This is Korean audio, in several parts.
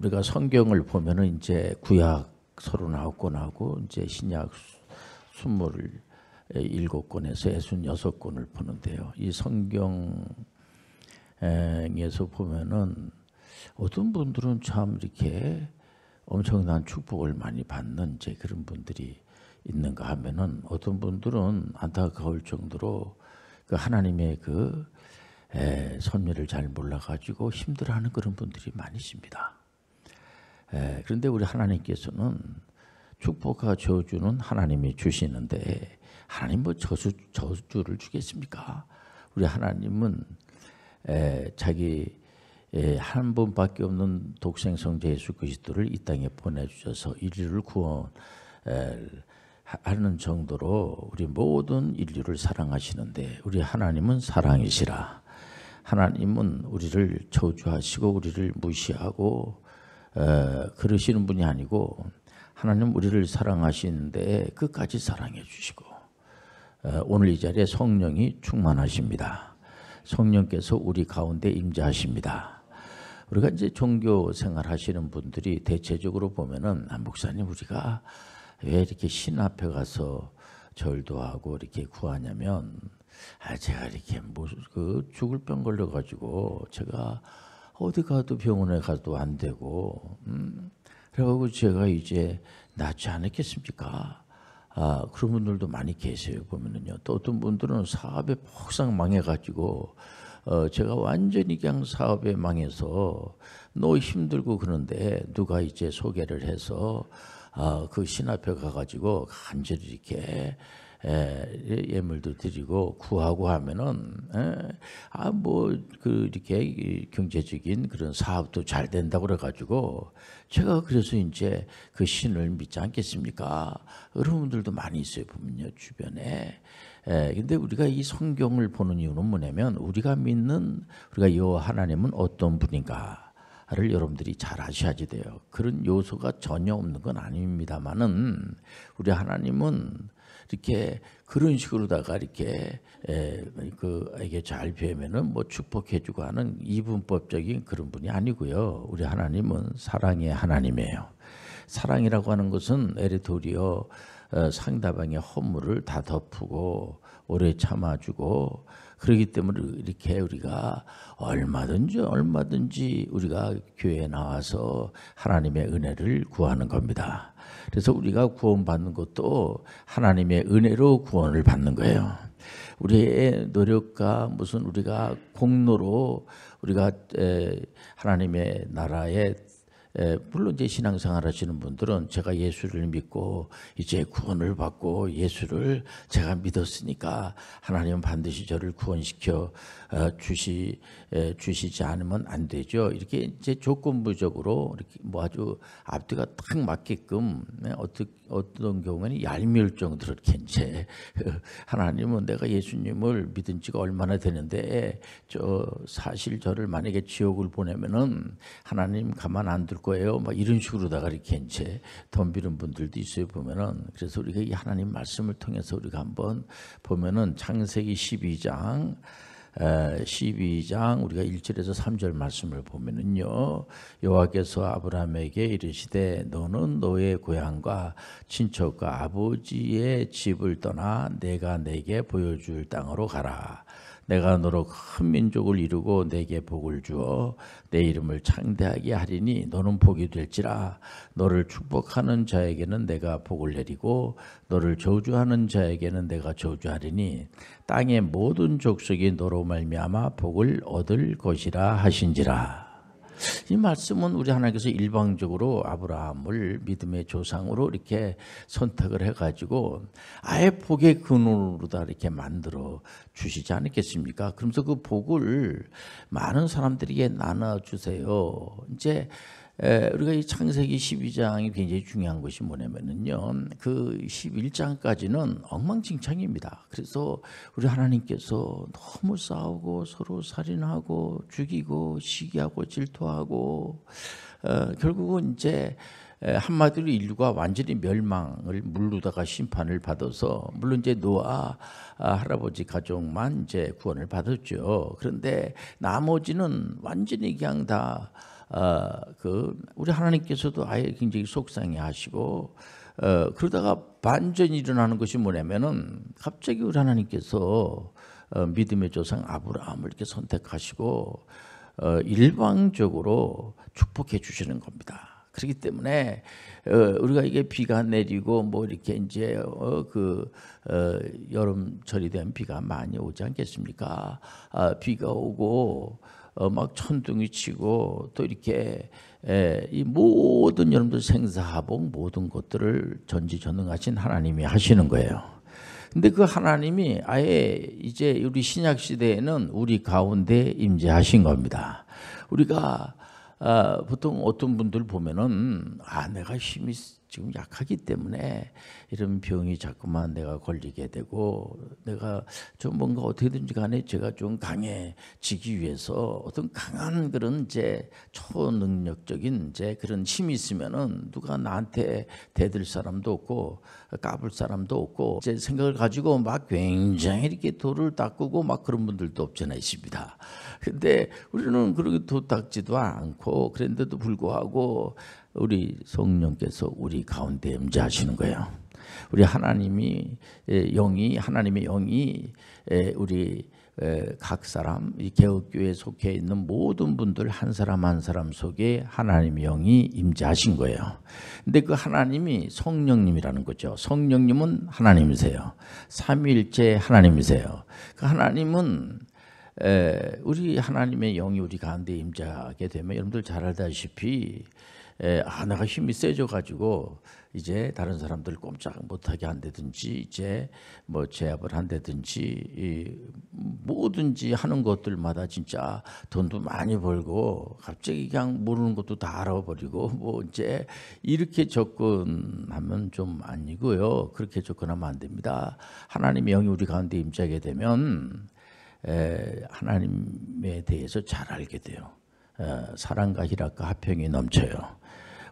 우리가 성경을 보면은 이제 구약 39권하고 이제 신약 27권에서 66권을 보는데요. 이 성경에서 보면은 어떤 분들은 참 이렇게 엄청난 축복을 많이 받는 이제 그런 분들이 있는가 하면은 어떤 분들은 안타까울 정도로 그 하나님의 그 섭리를 잘 몰라가지고 힘들어하는 그런 분들이 많이 있습니다. 그런데 우리 하나님께서는 축복과 저주는 하나님이 주시는데 하나님 뭐 저주를 주겠습니까? 우리 하나님은 자기 한 분밖에 없는 독생 성자 예수 그리스도를 이 땅에 보내주셔서 인류를 구원하는 정도로 우리 모든 인류를 사랑하시는데 우리 하나님은 사랑이시라. 하나님은 우리를 저주하시고 우리를 무시하고 그러시는 분이 아니고 하나님 우리를 사랑하시는데 끝까지 사랑해 주시고 오늘 이 자리에 성령이 충만하십니다. 성령께서 우리 가운데 임재하십니다. 우리가 이제 종교 생활 하시는 분들이 대체적으로 보면은 목사님 우리가 왜 이렇게 신 앞에 가서 절도 하고 이렇게 구하냐면 제가 이렇게 죽을 병 걸려 가지고 제가 어디 가도 병원에 가도 안 되고 그래가지고 제가 이제 낫지 않았겠습니까? 그런 분들도 많이 계세요. 보면은요. 또 어떤 분들은 사업에 폭삭 망해가지고 제가 완전히 그냥 사업에 망해서 너무 힘들고 그런데 누가 이제 소개를 해서 그 신 앞에 가가지고 간절히 이렇게 예물도 드리고 구하고 하면은 이렇게 경제적인 그런 사업도 잘 된다고 그래가지고 제가 그래서 이제 그 신을 믿지 않겠습니까? 그런 분들도 많이 있어요 보면요 주변에. 근데 우리가 이 성경을 보는 이유는 뭐냐면 우리가 믿는 우리가 여호와 하나님은 어떤 분인가를 여러분들이 잘 아셔야지 돼요. 그런 요소가 전혀 없는 건 아닙니다만은 우리 하나님은 이렇게 그런 식으로다가 이렇게 이게 잘 배우면은 뭐 축복해주고 하는 이분법적인 그런 분이 아니고요. 우리 하나님은 사랑의 하나님이에요. 사랑이라고 하는 것은 에리토리어 상대방의 허물을 다 덮고 오래 참아주고 그렇기 때문에 이렇게 우리가 얼마든지 우리가 교회에 나와서 하나님의 은혜를 구하는 겁니다. 그래서 우리가 구원받는 것도 하나님의 은혜로 구원을 받는 거예요. 우리의 노력과 무슨 우리가 공로로 우리가 하나님의 나라에 물론 이제 신앙생활 하시는 분들은 제가 예수를 믿고 이제 구원을 받고 예수를 제가 믿었으니까 하나님은 반드시 저를 구원시켜 주시지 않으면 안 되죠. 이렇게 이제 조건부적으로 이렇게 뭐 아주 앞뒤가 딱 맞게끔 어떤 경우에는 얄미울 정도로 이렇게 이제 하나님은 내가 예수님을 믿은 지가 얼마나 되는데 사실 저를 만약에 지옥을 보내면은 하나님 가만 안 둘 거예요. 막 이런 식으로다가 이렇게 이제 덤비는 분들도 있어요 보면은. 그래서 우리가 이 하나님 말씀을 통해서 우리가 한번 보면은 창세기 12장 우리가 1절에서 3절 말씀을 보면은요. 여호와께서 아브라함에게 이르시되 너는 너의 고향과 친척과 아버지의 집을 떠나 내가 내게 보여줄 땅으로 가라. 내가 너로 큰 민족을 이루고 내게 복을 주어 내 이름을 창대하게 하리니 너는 복이 될지라. 너를 축복하는 자에게는 내가 복을 내리고 너를 저주하는 자에게는 내가 저주하리니 땅의 모든 족속이 너로 말미암아 복을 얻을 것이라 하신지라. 이 말씀은 우리 하나님께서 일방적으로 아브라함을 믿음의 조상으로 이렇게 선택을 해가지고 아예 복의 근원으로다 이렇게 만들어 주시지 않겠습니까? 그러면서 그 복을 많은 사람들에게 나눠주세요. 이제 우리가 이 창세기 12장이 굉장히 중요한 것이 뭐냐면요. 그 11장까지는 엉망진창입니다. 그래서 우리 하나님께서 너무 싸우고 서로 살인하고 죽이고 시기하고 질투하고 결국은 이제 한마디로 인류가 완전히 멸망을 물르다가 심판을 받아서 물론 이제 노아 할아버지 가족만 이제 구원을 받았죠. 그런데 나머지는 완전히 그냥 다 우리 하나님께서도 아예 굉장히 속상해하시고 그러다가 반전이 일어나는 것이 뭐냐면은 갑자기 우리 하나님께서 믿음의 조상 아브라함을 이렇게 선택하시고 일방적으로 축복해 주시는 겁니다. 그렇기 때문에 우리가 이게 비가 내리고 뭐 이렇게 이제 여름철이 되면 비가 많이 오지 않겠습니까? 비가 오고 막 천둥이 치고 또 이렇게 이 모든 여러분들 생사하복 모든 것들을 전지전능하신 하나님이 하시는 거예요. 근데 그 하나님이 아예 이제 우리 신약 시대에는 우리 가운데 임재하신 겁니다. 우리가 보통 어떤 분들 보면은 내가 힘이 지금 약하기 때문에 이런 병이 자꾸만 내가 걸리게 되고 내가 좀 뭔가 어떻게든지 간에 제가 좀 강해지기 위해서 어떤 강한 그런 이제 초능력적인 이제 그런 힘이 있으면은 누가 나한테 대들 사람도 없고 까불 사람도 없고 제 생각을 가지고 막 굉장히 이렇게 돌을 닦고 막 그런 분들도 없잖아요, 있습니다. 근데 우리는 그렇게 도 닦지도 않고 그런데도 불구하고 우리 성령께서 우리 가운데 임재하시는 거예요. 우리 하나님의 영이 우리 각 사람 이 개혁교회에 속해 있는 모든 분들 한 사람 한 사람 속에 하나님의 영이 임재하신 거예요. 근데 그 하나님이 성령님이라는 거죠. 성령님은 하나님이세요. 삼위일체 하나님이세요. 그 하나님은 우리 하나님의 영이 우리 가운데 임재하게 되면 여러분들 잘 알다시피 내가 힘이 세져 가지고 이제 다른 사람들 꼼짝 못하게 한다든지 이제 뭐 제압을 한다든지 뭐든지 하는 것들마다 진짜 돈도 많이 벌고 갑자기 그냥 모르는 것도 다 알아버리고 뭐 이제 이렇게 접근하면 좀 아니고요. 그렇게 접근하면 안 됩니다. 하나님의 영이 우리 가운데 임재하게 되면 하나님에 대해서 잘 알게 돼요. 사랑과 희락과 화평이 넘쳐요.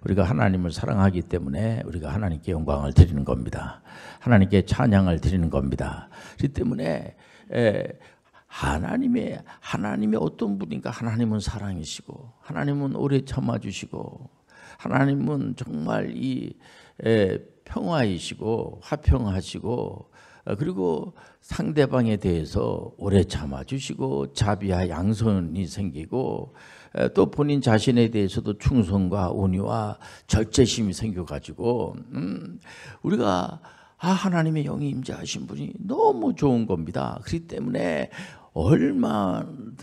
우리가 하나님을 사랑하기 때문에 우리가 하나님께 영광을 드리는 겁니다. 하나님께 찬양을 드리는 겁니다. 그렇기 때문에 하나님의 어떤 분인가? 하나님은 사랑이시고 하나님은 오래 참아주시고 하나님은 정말 이 평화이시고 화평하시고 그리고 상대방에 대해서 오래 참아주시고 자비와 양선이 생기고 또 본인 자신에 대해서도 충성과 온유와 절제심이 생겨가지고 우리가 하나님의 영이 임재하신 분이 너무 좋은 겁니다. 그렇기 때문에 얼마든지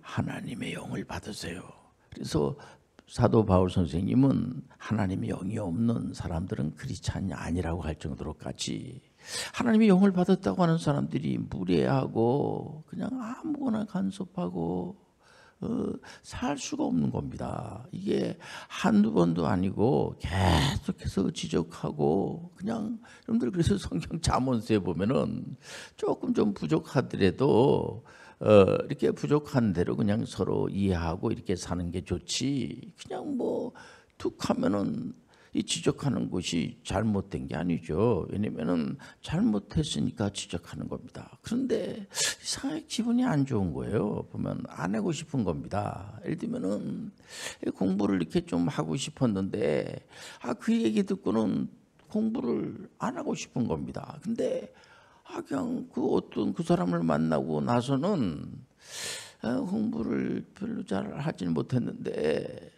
하나님의 영을 받으세요. 그래서 사도 바울 선생님은 하나님의 영이 없는 사람들은 크리스찬이 아니라고 할 정도로까지 하나님의 영을 받았다고 하는 사람들이 무례하고 그냥 아무거나 간섭하고 살 수가 없는 겁니다. 이게 한두 번도 아니고 계속해서 지적하고 그냥 여러분들 그래서 성경 잠언서에 보면은 조금 좀 부족하더라도 이렇게 부족한 대로 그냥 서로 이해하고 이렇게 사는 게 좋지 그냥 뭐 툭 하면은 이 지적하는 것이 잘못된 게 아니죠. 왜냐면은 잘못했으니까 지적하는 겁니다. 그런데 이상하게 기분이 안 좋은 거예요. 보면 안 하고 싶은 겁니다. 예를 들면은 공부를 이렇게 좀 하고 싶었는데 그 얘기 듣고는 공부를 안 하고 싶은 겁니다. 근데 그냥 어떤 그 사람을 만나고 나서는 공부를 별로 잘 하지는 못했는데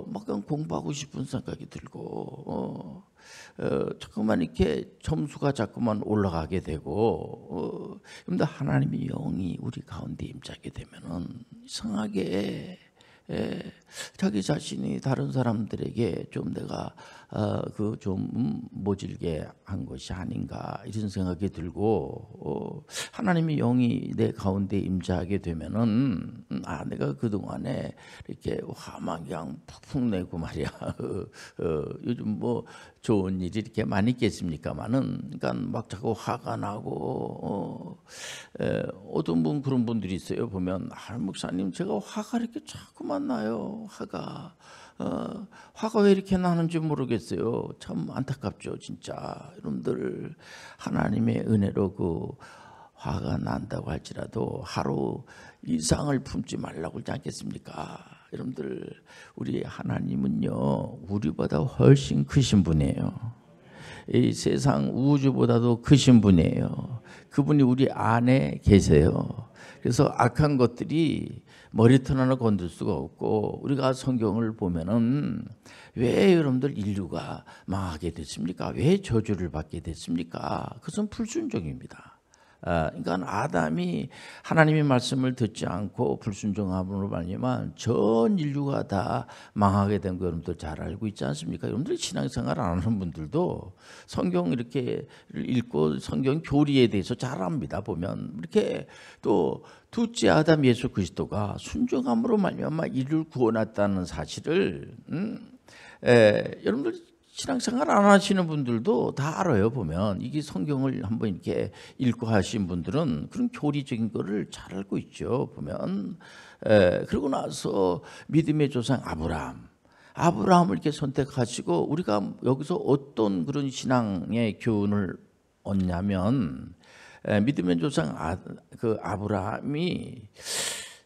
막 그냥 공부하고 싶은 생각이 들고 자꾸만 이렇게 점수가 자꾸만 올라가게 되고 그런데 하나님의 영이 우리 가운데 임재하게 되면은 이상하게 자기 자신이 다른 사람들에게 좀 내가 좀 모질게 한 것이 아닌가 이런 생각이 들고 하나님의 영이 내 가운데 임재하게 되면은 내가 그동안에 이렇게 화만 그냥 푹푹 내고 말이야 요즘 뭐 좋은 일이 이렇게 많이 있겠습니까만은 그러니까 막 자꾸 화가 나고 어떤 분 그런 분들이 있어요. 보면 목사님 제가 화가 이렇게 자꾸만 나요. 화가 왜 이렇게 나는지 모르겠어요. 참 안타깝죠, 진짜. 여러분들 하나님의 은혜로 화가 난다고 할지라도 하루 이상을 품지 말라고 그러지 않겠습니까? 여러분들 우리 하나님은요 우리보다 훨씬 크신 분이에요. 이 세상 우주보다도 크신 분이에요. 그분이 우리 안에 계세요. 그래서 악한 것들이 머리털 하나 건들 수가 없고, 우리가 성경을 보면은 왜 여러분들 인류가 망하게 됐습니까? 왜 저주를 받게 됐습니까? 그것은 불순종입니다. 그러니까 아담이 하나님의 말씀을 듣지 않고 불순종함으로 말미암아 전 인류가 다 망하게 된 거 여러분들 잘 알고 있지 않습니까? 여러분들 신앙생활 안 하는 분들도 성경 이렇게 읽고 성경 교리에 대해서 잘 압니다. 보면 이렇게 또 둘째 아담 예수 그리스도가 순종함으로 말미암아 인류를 구원했다는 사실을 여러분들 신앙생활 안 하시는 분들도 다 알아요. 보면 이게 성경을 한번 이렇게 읽고 하신 분들은 그런 교리적인 거를 잘 알고 있죠. 보면 그러고 나서 믿음의 조상 아브라함을 이렇게 선택하시고, 우리가 여기서 어떤 그런 신앙의 교훈을 얻냐면, 믿음의 조상 아브라함이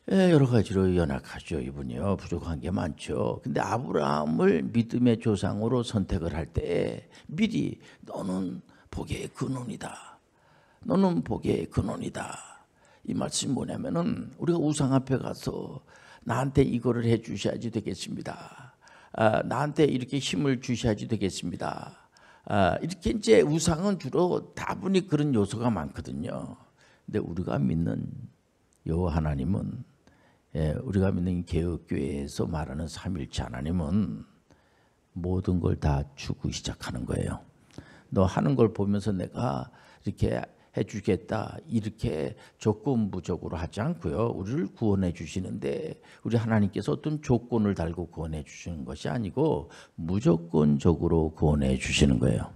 여러 가지로 연약하죠. 이분이요 부족한 게 많죠. 근데 아브라함을 믿음의 조상으로 선택을 할 때 미리 너는 복의 근원이다. 너는 복의 근원이다. 이 말씀이 뭐냐면은 우리가 우상 앞에 가서 나한테 이거를 해 주셔야지 되겠습니다. 나한테 이렇게 힘을 주셔야지 되겠습니다. 이렇게 이제 우상은 주로 다분히 그런 요소가 많거든요. 근데 우리가 믿는 여호와 하나님은, 우리가 믿는 개혁교회에서 말하는 삼일체 하나님은 모든 걸 다 주고 시작하는 거예요. 너 하는 걸 보면서 내가 이렇게 해주겠다 이렇게 조건부적으로 하지 않고요. 우리를 구원해 주시는데 우리 하나님께서 어떤 조건을 달고 구원해 주시는 것이 아니고 무조건적으로 구원해 주시는 거예요.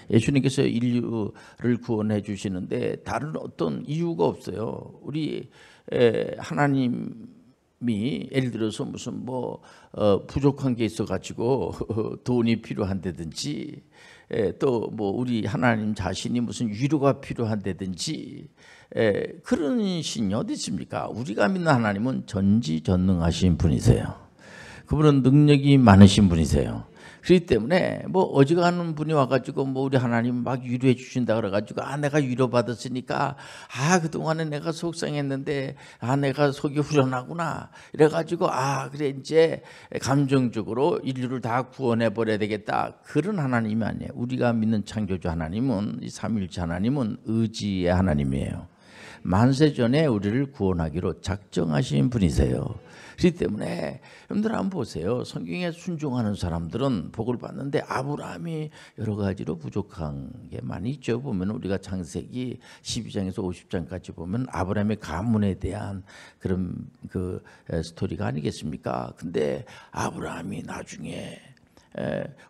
예수님께서 인류를 구원해 주시는데 다른 어떤 이유가 없어요. 우리 하나님이 예를 들어서 무슨 부족한 게 있어가지고 돈이 필요한다든지, 또 우리 하나님 자신이 무슨 위로가 필요한다든지, 그런 신이 어디 있습니까? 우리가 믿는 하나님은 전지전능하신 분이세요. 그분은 능력이 많으신 분이세요. 그렇기 때문에 어지간한 분이 와가지고 우리 하나님 막 위로해 주신다 그래가지고 내가 위로받았으니까 그동안에 내가 속상했는데 내가 속이 후련하구나 이래가지고 그래 이제 감정적으로 인류를 다 구원해 버려야 되겠다, 그런 하나님이 아니에요. 우리가 믿는 창조주 하나님은, 이 삼위일체 하나님은 의지의 하나님이에요. 만세 전에 우리를 구원하기로 작정하신 분이세요. 그렇기 때문에 여러분들 한번 보세요. 성경에 순종하는 사람들은 복을 받는데 아브라함이 여러 가지로 부족한 게 많이 있죠. 보면 우리가 창세기 12장에서 50장까지 보면 아브라함의 가문에 대한 그런 그 스토리가 아니겠습니까? 근데 아브라함이 나중에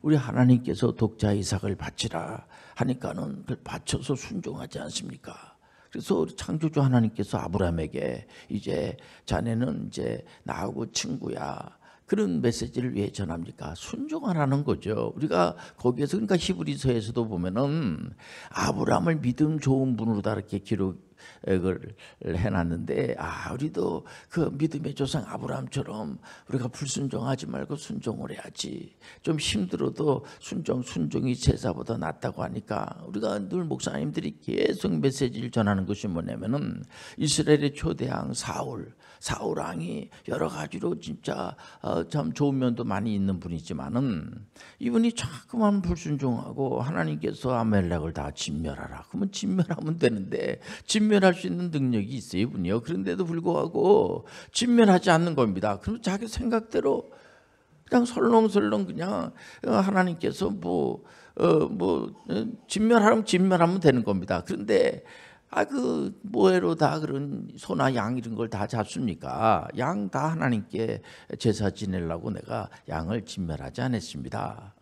우리 하나님께서 독자 이삭을 바치라 하니까는 그걸 바쳐서 순종하지 않습니까? 그래서 우리 창조주 하나님께서 아브라함에게 이제 자네는 이제 나하고 친구야, 그런 메시지를 왜 전합니까? 순종하라는 거죠. 우리가 거기에서, 그러니까 히브리서에서도 보면은 아브라함을 믿음 좋은 분으로다 이렇게 기록을 해놨는데, 우리도 그 믿음의 조상 아브라함처럼 우리가 불순종하지 말고 순종을 해야지. 좀 힘들어도 순종이 제사보다 낫다고 하니까 우리가 늘 목사님들이 계속 메시지를 전하는 것이 뭐냐면은, 이스라엘의 초대왕 사울 왕이 여러 가지로 진짜 참 좋은 면도 많이 있는 분이지만은, 이분이 자꾸만 불순종하고 하나님께서 아멜렉을 다 진멸하라. 그러면 진멸하면 되는데 진멸할 수 있는 능력이 있어요, 이분이요. 그런데도 불구하고 진멸하지 않는 겁니다. 그럼 자기 생각대로 그냥 설렁설렁 그냥 하나님께서 진멸하면 되는 겁니다. 그런데 뭐해로 다 그런 소나 양 이런 걸 다 잡습니까? 양 다 하나님께 제사 지내려고 내가 양을 진멸하지 않았습니다.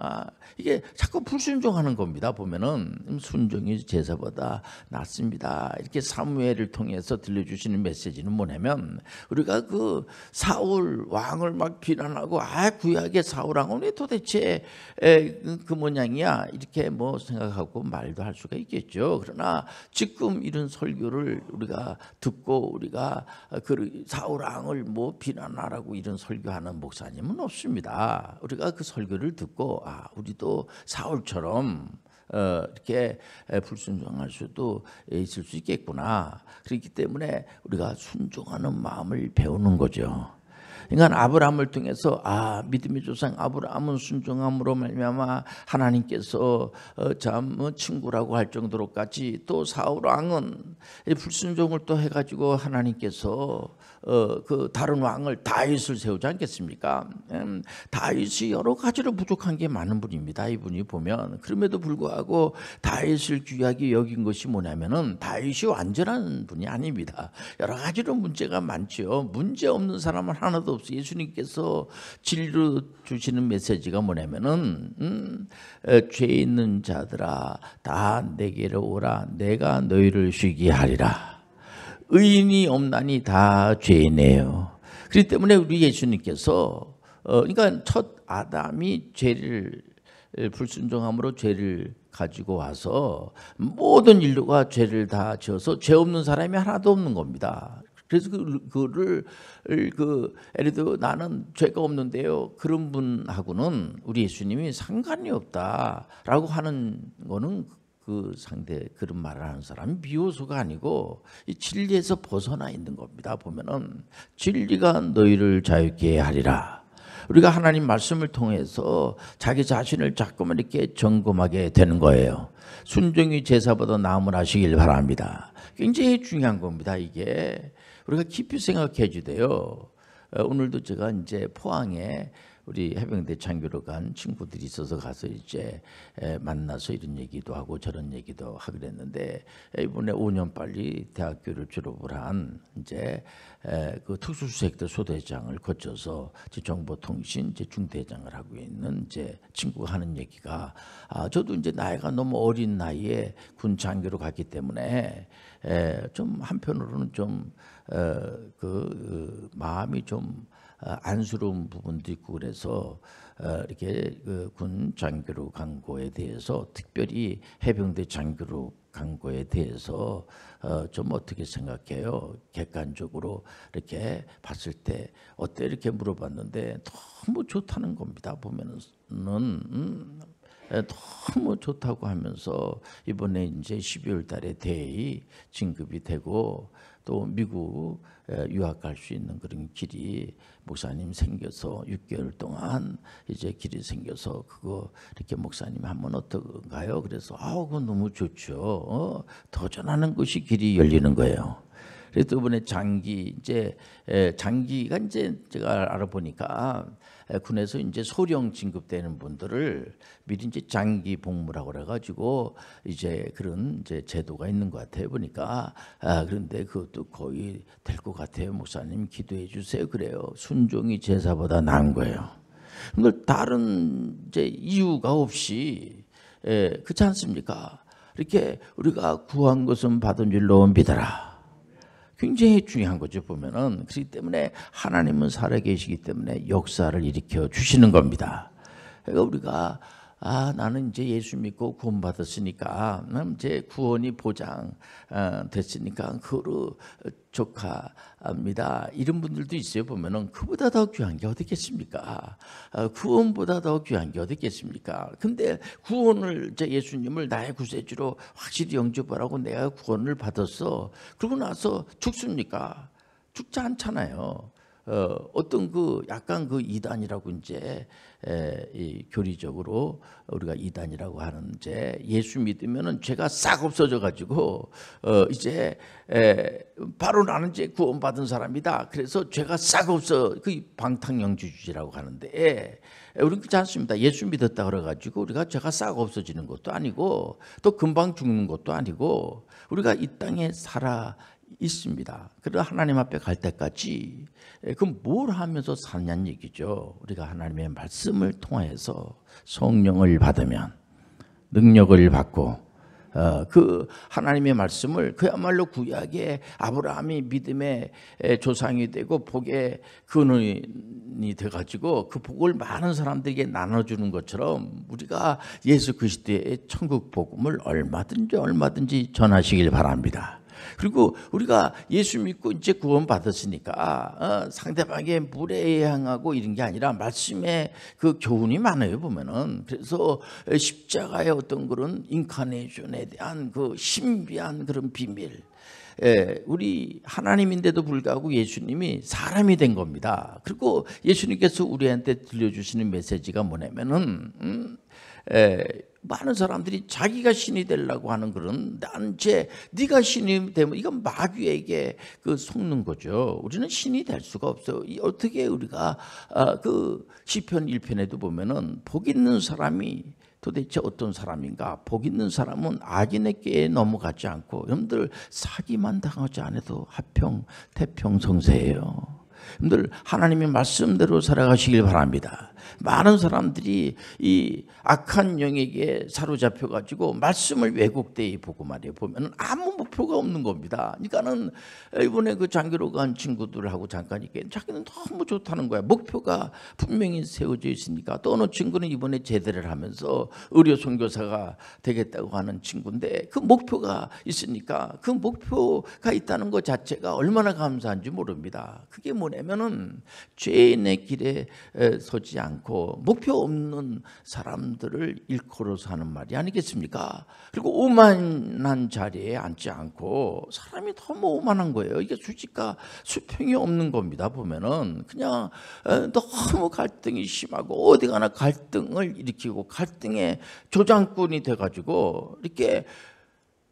이게 자꾸 불순종하는 겁니다. 보면은 순종이 제사보다 낫습니다. 이렇게 사무엘을 통해서 들려주시는 메시지는 뭐냐면, 우리가 그 사울 왕을 막 비난하고 구약의 사울 왕은 왜 도대체 그 모양이야 이렇게 생각하고 말도 할 수가 있겠죠. 그러나 지금 이런 이런 설교를 우리가 듣고 우리가 그 사울 왕을 뭐 비난하라고 이런 설교하는 목사님은 없습니다. 우리가 그 설교를 듣고 우리도 사울처럼 이렇게 불순종할 수도 있을 수 있겠구나. 그렇기 때문에 우리가 순종하는 마음을 배우는 거죠. 그러니까 아브라함을 통해서 믿음의 조상 아브라함은 순종함으로 말미암아 하나님께서 참 친구라고 할 정도로까지, 또 사울 왕은 불순종을 또 해가지고 하나님께서 그 다른 왕을 다윗을 세우지 않겠습니까? 다윗이 여러 가지로 부족한 게 많은 분입니다. 이분이 보면. 그럼에도 불구하고 다윗을 귀하게 여긴 것이 뭐냐면은 다윗이 완전한 분이 아닙니다. 여러 가지로 문제가 많죠. 문제 없는 사람은 하나도 없어요. 예수님께서 진리로 주시는 메시지가 뭐냐면은 죄 있는 자들아 다 내게로 오라 내가 너희를 쉬게 하리라. 의인이 없나니 다 죄인이에요. 그렇기 때문에 우리 예수님께서 그러니까 첫 아담이 죄를 불순종함으로 죄를 가지고 와서 모든 인류가 죄를 다 지어서 죄 없는 사람이 하나도 없는 겁니다. 그래서 그거를 예를 들어 나는 죄가 없는데요, 그런 분하고는 우리 예수님이 상관이 없다라고 하는 거는 그 상대 그런 말을 하는 사람이 비호소가 아니고 이 진리에서 벗어나 있는 겁니다. 보면은 진리가 너희를 자유케 하리라. 우리가 하나님 말씀을 통해서 자기 자신을 자꾸만 이렇게 점검하게 되는 거예요. 순종이 제사보다 나음을 하시길 바랍니다. 굉장히 중요한 겁니다. 이게 우리가 깊이 생각해 주대요. 오늘도 제가 이제 포항에 우리 해병대 장교로 간 친구들이 있어서 가서 이제 만나서 이런 얘기도 하고 저런 얘기도 하고 그랬는데, 이번에 5년 빨리 대학교를 졸업을 한 이제 그 특수수색대 소대장을 거쳐서 정보통신 중대장을 하고 있는 이제 친구가 하는 얘기가, 저도 이제 나이가 너무 어린 나이에 군 장교로 갔기 때문에 좀 한편으로는 좀 마음이 좀 안쓰러운 부분도 있고, 그래서 이렇게 그 군 장교로 간 거에 대해서, 특별히 해병대 장교로 간 거에 대해서 좀 어떻게 생각해요? 객관적으로 이렇게 봤을 때 어때? 이렇게 물어봤는데 너무 좋다는 겁니다. 보면은 너무 좋다고 하면서 이번에 이제 12월 달에 대위 진급이 되고 또 미국 유학 갈 수 있는 그런 길이 목사님 생겨서 6개월 동안 이제 길이 생겨서 그거 이렇게 목사님 하면 어떤가요? 그래서 그거 너무 좋죠. 도전하는 것이 길이 열리는 거예요. 그래서 이번에 장기가 이제 제가 알아보니까 군에서 이제 소령 진급되는 분들을 미리 이제 장기 복무라고 그래가지고 이제 그런 이제 제도가 있는 것 같아요. 보니까 그런데 그것도 거의 될 것 같아요. 목사님 기도해 주세요. 그래요. 순종이 제사보다 나은 거예요. 근데 다른 이제 이유가 없이 그렇지 않습니까? 이렇게 우리가 구한 것은 받은 줄로 믿어라. 굉장히 중요한 거죠. 보면은. 그렇기 때문에 하나님은 살아계시기 때문에 역사를 일으켜 주시는 겁니다. 그러니까 우리가 나는 이제 예수 믿고 구원받았으니까, 이제 구원이 보장 됐으니까 그로 족합니다. 이런 분들도 있어요. 보면은 그보다 더 귀한 게 어디겠습니까? 구원보다 더 귀한 게 어디겠습니까? 근데 구원을 이제 예수님을 나의 구세주로 확실히 영접하라고 내가 구원을 받았어. 그러고 나서 죽습니까? 죽지 않잖아요. 어떤 그 약간 그 이단이라고 이제 이 교리적으로 우리가 이단이라고 하는 이제 예수 믿으면은 죄가 싹 없어져 가지고 이제 바로 나는 이제 구원받은 사람이다. 그래서 죄가 싹 없어, 그 방탕영주주의라고 하는데 우리는 그렇지 않습니다. 예수 믿었다 그래 가지고 우리가 죄가 싹 없어지는 것도 아니고 또 금방 죽는 것도 아니고 우리가 이 땅에 살아 있습니다. 그래서 하나님 앞에 갈 때까지 그럼 뭘 하면서 사냐는 얘기죠. 우리가 하나님의 말씀을 통해서 성령을 받으면 능력을 받고 그 하나님의 말씀을 그야말로 구약의 아브라함이 믿음의 조상이 되고 복의 근원이 돼가지고 그 복을 많은 사람들에게 나눠주는 것처럼 우리가 예수 그리스도의 천국 복음을 얼마든지 전하시길 바랍니다. 그리고 우리가 예수 믿고 이제 구원 받았으니까 상대방의 무례행하고 이런 게 아니라 말씀에 그 교훈이 많아요 보면은. 그래서 십자가의 어떤 그런 인카네이션에 대한 그 신비한 그런 비밀. 우리 하나님인데도 불구하고 예수님이 사람이 된 겁니다. 그리고 예수님께서 우리한테 들려주시는 메시지가 뭐냐면은 많은 사람들이 자기가 신이 되려고 하는 그런 네가 신이 되면 이건 마귀에게 그 속는 거죠. 우리는 신이 될 수가 없어요. 어떻게 우리가 그 시편 1편에도 보면은 복 있는 사람이 도대체 어떤 사람인가? 복 있는 사람은 악인에게 넘어가지 않고 여러분들 사기만 당하지 않아도 하평 태평성세예요. 여러분들 하나님의 말씀대로 살아가시길 바랍니다. 많은 사람들이 이 악한 영에게 사로잡혀 가지고 말씀을 왜곡되이 보고 말이에요. 보면 아무 목표가 없는 겁니다. 그러니까는 이번에 그 장교로 간 친구들하고 잠깐 이게 자기는 너무 좋다는 거야. 목표가 분명히 세워져 있으니까. 또 어느 친구는 이번에 제대를 하면서 의료 선교사가 되겠다고 하는 친구인데 그 목표가 있으니까 그 목표가 있다는 것 자체가 얼마나 감사한지 모릅니다. 그게 뭐냐면은 죄인의 길에 서지 않고 목표 없는 사람들을 일컬어서 하는 말이 아니겠습니까? 그리고 오만한 자리에 앉지 않고 사람이 너무 오만한 거예요. 이게 수직과 수평이 없는 겁니다. 보면은 그냥 너무 갈등이 심하고 어디 가나 갈등을 일으키고 갈등의 조장꾼이 돼가지고 이렇게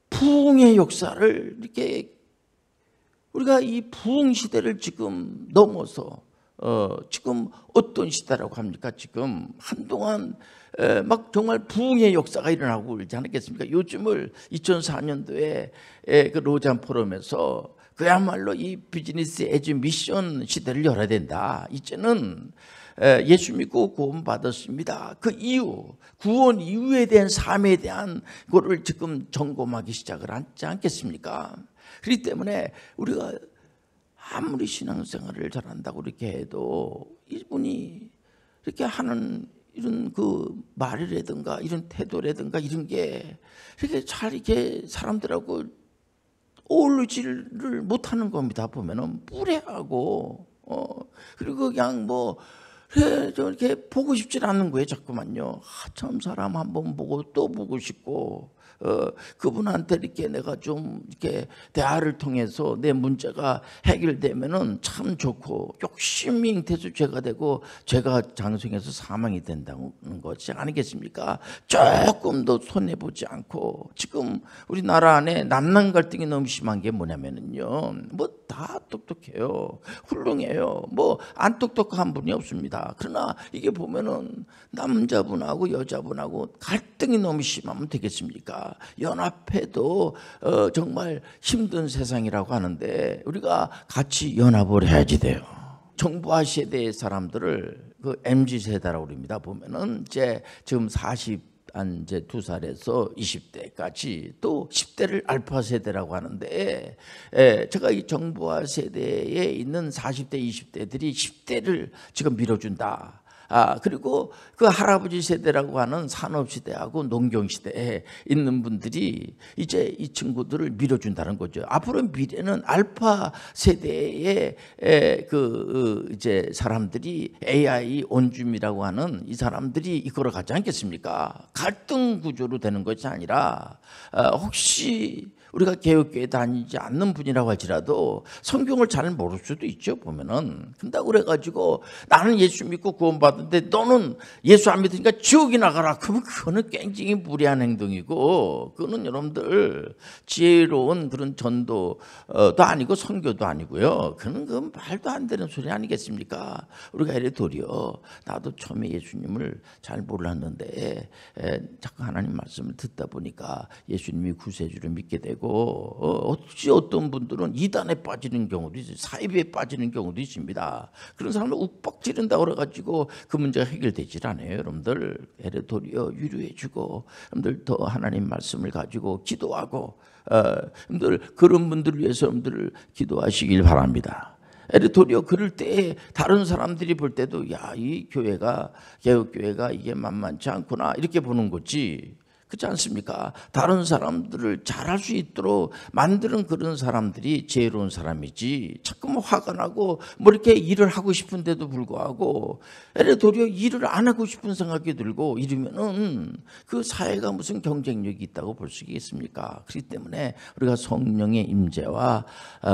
부흥의 역사를 이렇게 우리가 이 부흥 시대를 지금 넘어서 지금 어떤 시대라고 합니까? 지금 한동안 막 정말 부흥의 역사가 일어나고 있지 않겠습니까? 요즘을 2004년도에 그 로잔 포럼에서 그야말로 이 비즈니스 에즈 미션 시대를 열어야 된다. 이제는 예수 믿고 구원 받았습니다. 그 이후 구원 이후에 대한 삶에 대한 거를 지금 점검하기 시작을 하지 않겠습니까? 그렇기 때문에 우리가 아무리 신앙생활을 잘한다고 이렇게 해도 이분이 이렇게 하는 이런 그 말이라든가 이런 태도라든가 이런 게 이렇게 잘 이렇게 사람들하고 어울리지를 못하는 겁니다. 보면은 무례하고 그리고 그냥 뭐 그래 이렇게 보고 싶지 않는 거예요. 자꾸만요. 참 사람 한번 보고 또 보고 싶고 그분한테 이렇게 내가 좀 이렇게 대화를 통해서 내 문제가 해결되면은 참 좋고 욕심이 잉태해서 죄가 되고 죄가 장성해서 사망이 된다는 것이 아니겠습니까? 조금도 손해보지 않고 지금 우리나라 안에 남남 갈등이 너무 심한 게 뭐냐면은요, 뭐 다 똑똑해요, 훌륭해요, 뭐 안 똑똑한 분이 없습니다. 그러나 이게 보면은 남자분하고 여자분하고 갈등이 너무 심하면 되겠습니까? 연합해도 정말 힘든 세상이라고 하는데 우리가 같이 연합을 해야지 돼요. 정부화 세대의 사람들을 그 MZ 세대라고 그럽니다. 보면은 이제 지금 40 한 이제 2살에서 20대까지 또 10대를 알파 세대라고 하는데 제가 이 정부화 세대에 있는 40대, 20대들이 10대를 지금 밀어준다. 그리고 그 할아버지 세대라고 하는 산업시대하고 농경시대에 있는 분들이 이제 이 친구들을 밀어준다는 거죠. 앞으로 미래는 알파 세대의 이제 사람들이 AI 온줌이라고 하는 이 사람들이 이끌어 가지 않겠습니까? 갈등 구조로 되는 것이 아니라 혹시 우리가 개혁교회 다니지 않는 분이라고 할지라도 성경을 잘 모를 수도 있죠. 보면은 근다고 그래가지고 나는 예수 믿고 구원받았는데 너는 예수 안 믿으니까 지옥이 나가라. 그러면 그거는 굉장히 무례한 행동이고 그거는 여러분들 지혜로운 그런 전도도 아니고 선교도 아니고요. 그건 그 말도 안 되는 소리 아니겠습니까? 우리가 이래 도리어 나도 처음에 예수님을 잘 몰랐는데 자꾸 하나님 말씀을 듣다 보니까 예수님이 구세주를 믿게 되고 어찌 어떤 분들은 이단에 빠지는 경우도 있어요. 사이비에 빠지는 경우도 있습니다. 그런 사람을 욱박 지른다고 그래가지고 그 문제가 해결되질 않아요. 여러분들 애를 도리어 유료해주고 여러분들 더 하나님 말씀을 가지고 기도하고 여러분들 그런 분들을 위해서 여러분들 기도하시길 바랍니다. 에르토리오 그럴 때 다른 사람들이 볼 때도 야, 이 교회가 개혁교회가 이게 만만치 않구나 이렇게 보는 거지. 그렇지 않습니까? 다른 사람들을 잘할 수 있도록 만드는 그런 사람들이 지혜로운 사람이지, 자꾸만 화가 나고 뭐 이렇게 일을 하고 싶은데도 불구하고 도리어 일을 안 하고 싶은 생각이 들고 이러면은 그 사회가 무슨 경쟁력이 있다고 볼 수 있겠습니까? 그렇기 때문에 우리가 성령의 임재와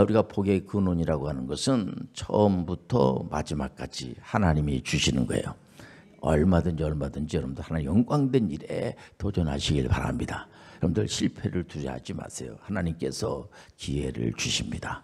우리가 복의 근원이라고 하는 것은 처음부터 마지막까지 하나님이 주시는 거예요. 얼마든지 여러분들 하나님 영광된 일에 도전하시길 바랍니다. 여러분들 실패를 두려워하지 마세요. 하나님께서 기회를 주십니다.